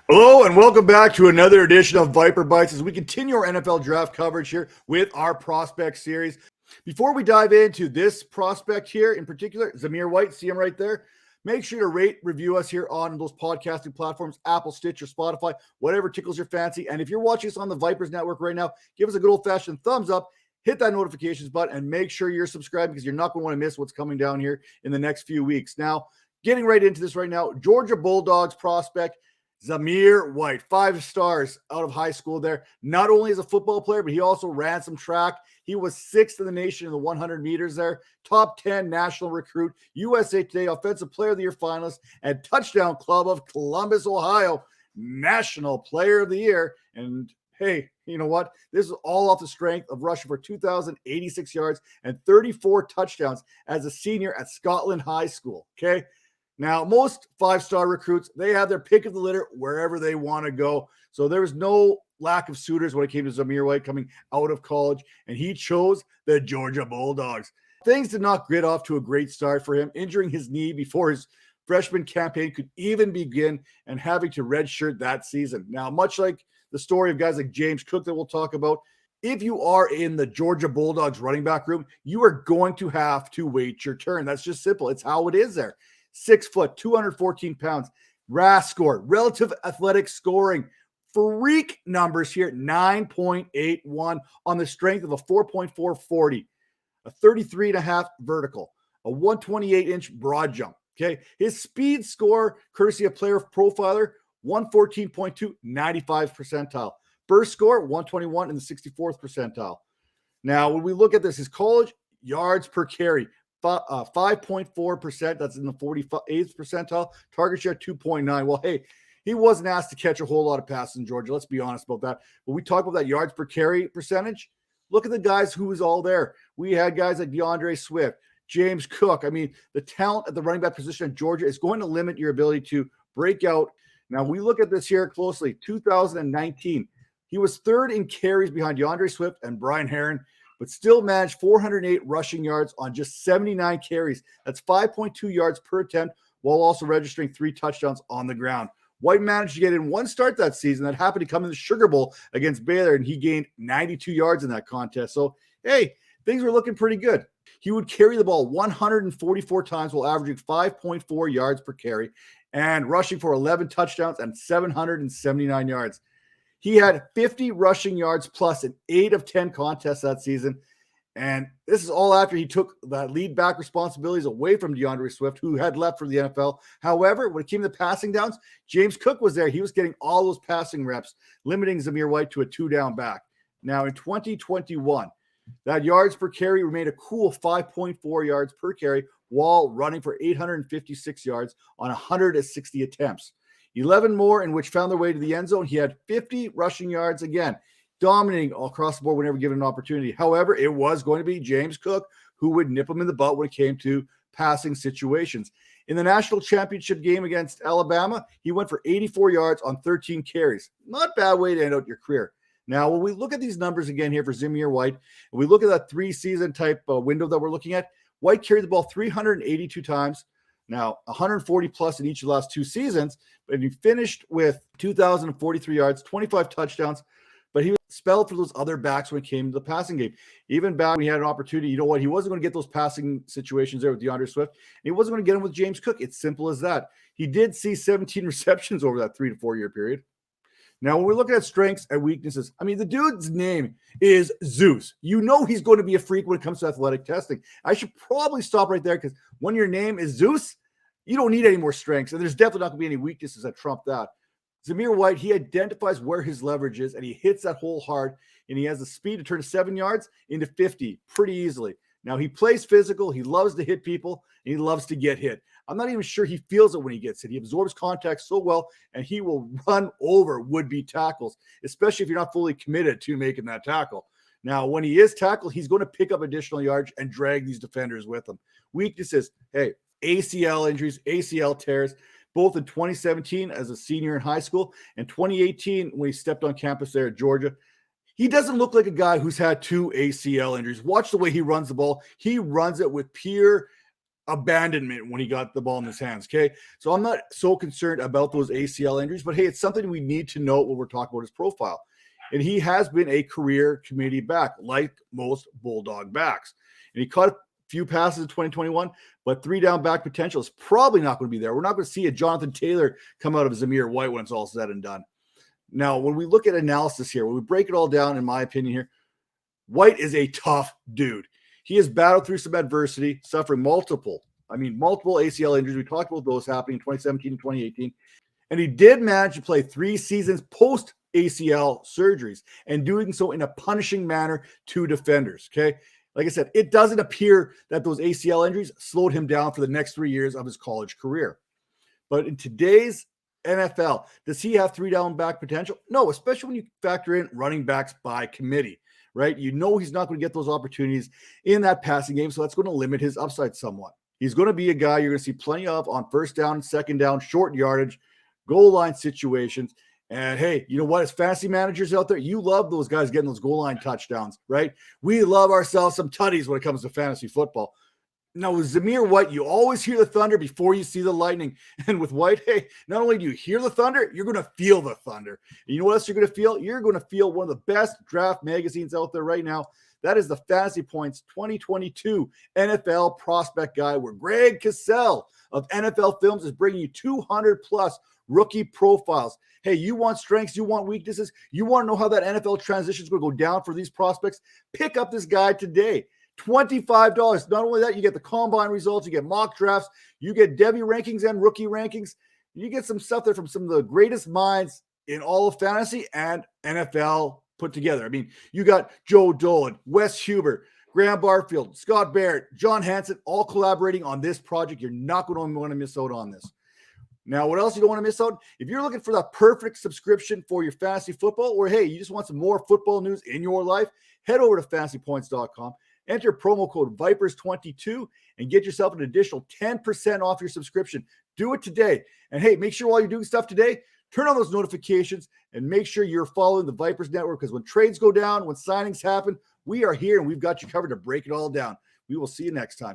Hello and welcome back to another edition of Viper Bites as we continue our NFL draft coverage here with our prospect series. Before we dive into this prospect here in particular, Zamir White, see him right there. Make sure to rate, review us here on those podcasting platforms, Apple, Stitcher, Spotify, whatever tickles your fancy. And if you're watching us on the Vipers Network right now, give us a good old-fashioned thumbs up, hit that notifications button, and make sure you're subscribed because you're not going to want to miss what's coming down here in the next few weeks. Now, getting right into this right now, Georgia Bulldogs prospect, Zamir White, 5 stars out of high school there. Not only as a football player, but he also ran some track. He was 6th in the nation in the 100 meters there. Top 10 national recruit, USA Today Offensive Player of the Year finalist, and Touchdown Club of Columbus, Ohio, National Player of the Year. And hey, you know what? This is all off the strength of rushing for 2,086 yards and 34 touchdowns as a senior at Scotland High School. Okay. Now, most 5-star recruits, they have their pick of the litter wherever they want to go. So there was no lack of suitors when it came to Zamir White coming out of college, and he chose the Georgia Bulldogs. Things did not get off to a great start for him, injuring his knee before his freshman campaign could even begin and having to redshirt that season. Now, much like the story of guys like James Cook that we'll talk about, if you are in the Georgia Bulldogs running back room, you are going to have to wait your turn. That's just simple. It's how it is there. 6 foot, 214 pounds, RAS score, relative athletic scoring, freak numbers here, 9.81 on the strength of a 4.440, a 33.5 vertical, a 128-inch broad jump. Okay. His speed score, courtesy of Player Profiler, 114.2, 95th percentile. Burst score, 121 in the 64th percentile. Now, when we look at this, his college yards per carry, 5.4%. That's in the 48th percentile. Target share 2.9. Well, hey, he wasn't asked to catch a whole lot of passes in Georgia. Let's be honest about that. When we talk about that yards per carry percentage, look at the guys who was all there. We had guys like DeAndre Swift, James Cook. I mean, the talent at the running back position in Georgia is going to limit your ability to break out. Now, we look at this here closely. 2019, he was 3rd in carries behind DeAndre Swift and Brian Herron, but still managed 408 rushing yards on just 79 carries. That's 5.2 yards per attempt, while also registering 3 touchdowns on the ground. White managed to get in 1 start that season that happened to come in the Sugar Bowl against Baylor, and he gained 92 yards in that contest. So, hey, things were looking pretty good. He would carry the ball 144 times while averaging 5.4 yards per carry and rushing for 11 touchdowns and 779 yards. He had 50 rushing yards plus in 8 of 10 contests that season. And this is all after he took the lead back responsibilities away from DeAndre Swift, who had left for the NFL. However, when it came to passing downs, James Cook was there. He was getting all those passing reps, limiting Zamir White to a 2-down back. Now, in 2021, that yards per carry remained a cool 5.4 yards per carry while running for 856 yards on 160 attempts. 11 more in which found their way to the end zone. He had 50 rushing yards again, dominating all across the board whenever given an opportunity. However, it was going to be James Cook who would nip him in the butt when it came to passing situations. In the national championship game against Alabama, he went for 84 yards on 13 carries. Not a bad way to end out your career. Now, when we look at these numbers again here for Zamir White, and we look at that 3-season type window that we're looking at, White carried the ball 382 times. Now, 140 plus in each of the last 2 seasons, but he finished with 2,043 yards, 25 touchdowns, but he was spelled for those other backs when it came to the passing game. Even back when he had an opportunity, you know what? He wasn't going to get those passing situations there with DeAndre Swift. He wasn't going to get them with James Cook. It's simple as that. He did see 17 receptions over that 3 to 4 year period. Now, when we're looking at strengths and weaknesses, I mean, the dude's name is Zeus. You know he's going to be a freak when it comes to athletic testing. I should probably stop right there because when your name is Zeus, you don't need any more strengths, and there's definitely not going to be any weaknesses that trump that. Zamir White, he identifies where his leverage is, and he hits that hole hard, and he has the speed to turn 7 yards into 50 pretty easily. Now, he plays physical. He loves to hit people, and he loves to get hit. I'm not even sure he feels it when he gets hit. He absorbs contact so well, and he will run over would-be tackles, especially if you're not fully committed to making that tackle. Now, when he is tackled, he's going to pick up additional yards and drag these defenders with him. Weaknesses, hey, ACL injuries, ACL tears, both in 2017 as a senior in high school and 2018 when he stepped on campus there at Georgia. He doesn't look like a guy who's had 2 ACL injuries. Watch the way he runs the ball. He runs it with pure abandonment when he got the ball in his hands. Okay. So I'm not so concerned about those ACL injuries, but hey, it's something we need to know when we're talking about his profile. And he has been a career committee back, like most Bulldog backs. And he caught a few passes in 2021, but 3 down back potential is probably not going to be there. We're not going to see a Jonathan Taylor come out of Zamir White when it's all said and done. Now, when we look at analysis here, when we break it all down, in my opinion here, White is a tough dude. He has battled through some adversity, suffering multiple ACL injuries. We talked about those happening in 2017 and 2018. And he did manage to play 3 seasons post ACL surgeries and doing so in a punishing manner to defenders. Okay. Like I said, it doesn't appear that those ACL injuries slowed him down for the next 3 years of his college career. But in today's NFL, does he have 3 down back potential? No, especially when you factor in running backs by committee, right? You know he's not going to get those opportunities in that passing game, so that's going to limit his upside somewhat. He's going to be a guy you're going to see plenty of on first down, second down, short yardage, goal line situations. And hey, you know what? As fantasy managers out there, you love those guys getting those goal line touchdowns, right? We love ourselves some tutties when it comes to fantasy football. Now, with Zamir White, you always hear the thunder before you see the lightning. And with White, hey, not only do you hear the thunder, you're going to feel the thunder. And you know what else you're going to feel? You're going to feel one of the best draft magazines out there right now. That is the Fantasy Points 2022 NFL Prospect Guide, where Greg Cassell of NFL Films is bringing you 200-plus rookie profiles. Hey, you want strengths, you want weaknesses, you want to know how that NFL transition is going to go down for these prospects? Pick up this guide today. $25. Not only that, you get the combine results, you get mock drafts, you get Devy rankings and rookie rankings. You get some stuff there from some of the greatest minds in all of fantasy and NFL put together. I mean, you got Joe Dolan, Wes Huber, Graham Barfield, Scott Barrett, John Hansen, all collaborating on this project. You're not going to want to miss out on this. Now, what else you don't want to miss out? If you're looking for the perfect subscription for your fantasy football, or hey, you just want some more football news in your life, head over to fantasypoints.com. Enter promo code VIPERS22 and get yourself an additional 10% off your subscription. Do it today. And hey, make sure while you're doing stuff today, turn on those notifications and make sure you're following the Vipers Network, because when trades go down, when signings happen, we are here and we've got you covered to break it all down. We will see you next time.